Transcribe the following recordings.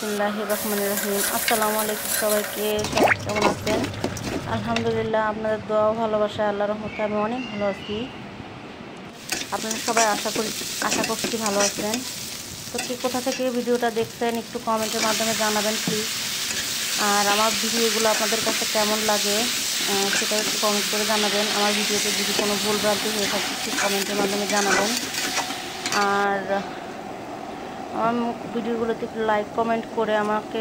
বিসমিল্লাহির রহমানির রহিম। আসসালামু আলাইকুম সবাইকে। সবাই কেমন আছেন? আলহামদুলিল্লাহ, আপনাদের দোয়া ও ভালোবাসা আল্লাহর রহমতে আমি অনেক ভালো আছি। আপনারা সবাই আশা করছি ভালো আছেন। তো কে কোথা থেকে ভিডিওটা দেখছেন একটু কমেন্টের মাধ্যমে জানাবেন প্লিজ। আর আমার ভিডিওগুলো আপনাদের কাছে কেমন লাগে সেটা একটু কমেন্ট করে জানাবেন। আমার ভিডিওতে যদি কোনো ভুলভ্রান্তি হয়ে থাকে একটু কমেন্টের মাধ্যমে জানাবেন। আর আমার ভিডিওগুলোতে একটু লাইক কমেন্ট করে আমাকে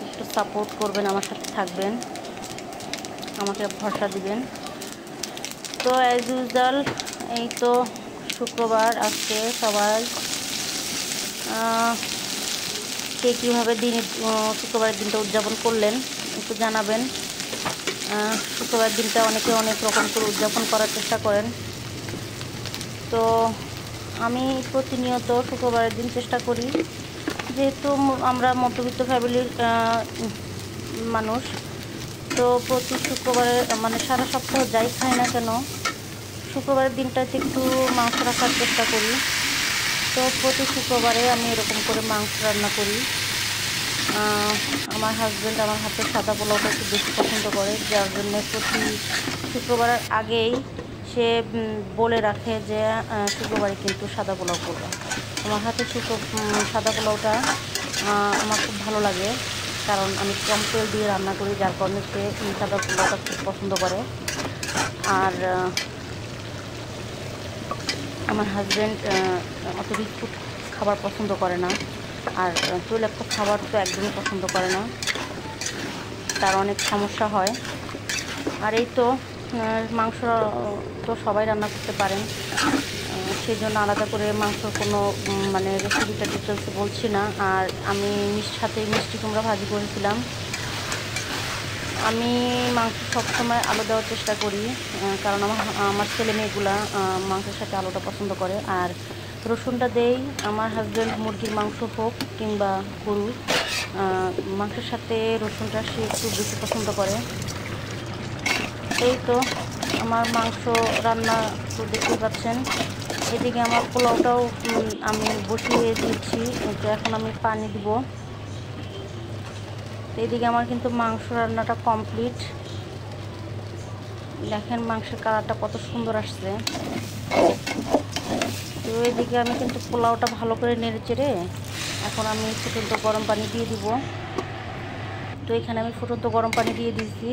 একটু সাপোর্ট করবেন, আমার সাথে থাকবেন, আমাকে ভরসা দিবেন। তো অ্যাজ ইউজুয়াল এই তো শুক্রবার আজকে। সবাই কে কীভাবে শুক্রবারের দিনটা উদযাপন করলেন একটু জানাবেন। শুক্রবার দিনটা অনেকে অনেক রকম করে উদযাপন করার চেষ্টা করেন। তো আমি প্রতিনিয়ত শুক্রবারের দিন চেষ্টা করি, যেহেতু আমরা মধ্যবিত্ত ফ্যামিলির মানুষ, তো প্রতি শুক্রবারে মানে সারা সপ্তাহ যাই খাই না কেন শুক্রবারের দিনটাতে একটু মাংস রাখার চেষ্টা করি। তো প্রতি শুক্রবারে আমি এরকম করে মাংস রান্না করি। আমার হাজব্যান্ড আমার হাতে সাদা পোলাওটা একটু বেশি পছন্দ করে, যার জন্য প্রতি শুক্রবারের আগেই সে বলে রাখে যে শুক্রবারে কিন্তু সাদা পোলাও করবে। আমার হাতে সাদা পোলাওটা আমার খুব ভালো লাগে, কারণ আমি কম তেল দিয়ে রান্না করি, যার কারণে সে সাদা পোলাওটা খুব পছন্দ করে। আর আমার হাজব্যান্ড অত রিচ ফুড খাবার পছন্দ করে না, আর তৈলাক্ত খাবার তো একদমই পছন্দ করে না, তার অনেক সমস্যা হয়। আর এই তো মাংস তো সবাই রান্না করতে পারেন, সেই জন্য আলাদা করে মাংসর কোনো মানে রেসিপিটা ডিটেলসে বলছি না। আর আমি সাথে মিষ্টি কুমড়া ভাজি করেছিলাম। আমি মাংস সবসময় আলু দেওয়ার চেষ্টা করি, কারণ আমার ছেলে মেয়েগুলা মাংসের সাথে আলুটা পছন্দ করে। আর রসুনটা দেই আমার হাজব্যান্ড মুরগির মাংস হোক কিংবা গরুর মাংসের সাথে রসুনটা সে একটু বেশি পছন্দ করে। এই তো আমার মাংস রান্না তো দেখতেই পাচ্ছেন। এদিকে আমার পোলাওটাও আমি বসিয়ে দিয়েছি, তো এখন আমি পানি দিব। এদিকে আমার কিন্তু মাংস রান্নাটা কমপ্লিট। দেখেন মাংসের কালারটা কত সুন্দর আসছে। তো এদিকে আমি কিন্তু পোলাওটা ভালো করে নেড়ে চেড়ে এখন আমি ফুটন্ত গরম পানি দিয়ে দিব। তো এখানে আমি ফুটন্ত গরম পানি দিয়ে দিয়েছি।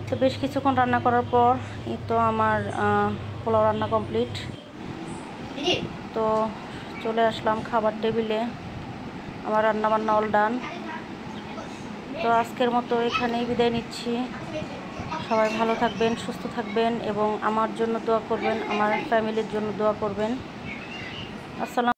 তো বেশ কিছুক্ষণ রান্না করার পর এই তো আমার পোলাও রান্না কমপ্লিট। তো চলে আসলাম খাবার টেবিলে, আমার রান্নাবান্না অল ডান। তো আজকের মতো এখানেই বিদায় নিচ্ছি। সবাই ভালো থাকবেন, সুস্থ থাকবেন এবং আমার জন্য দোয়া করবেন, আমার ফ্যামিলির জন্য দোয়া করবেন। আসসালাম।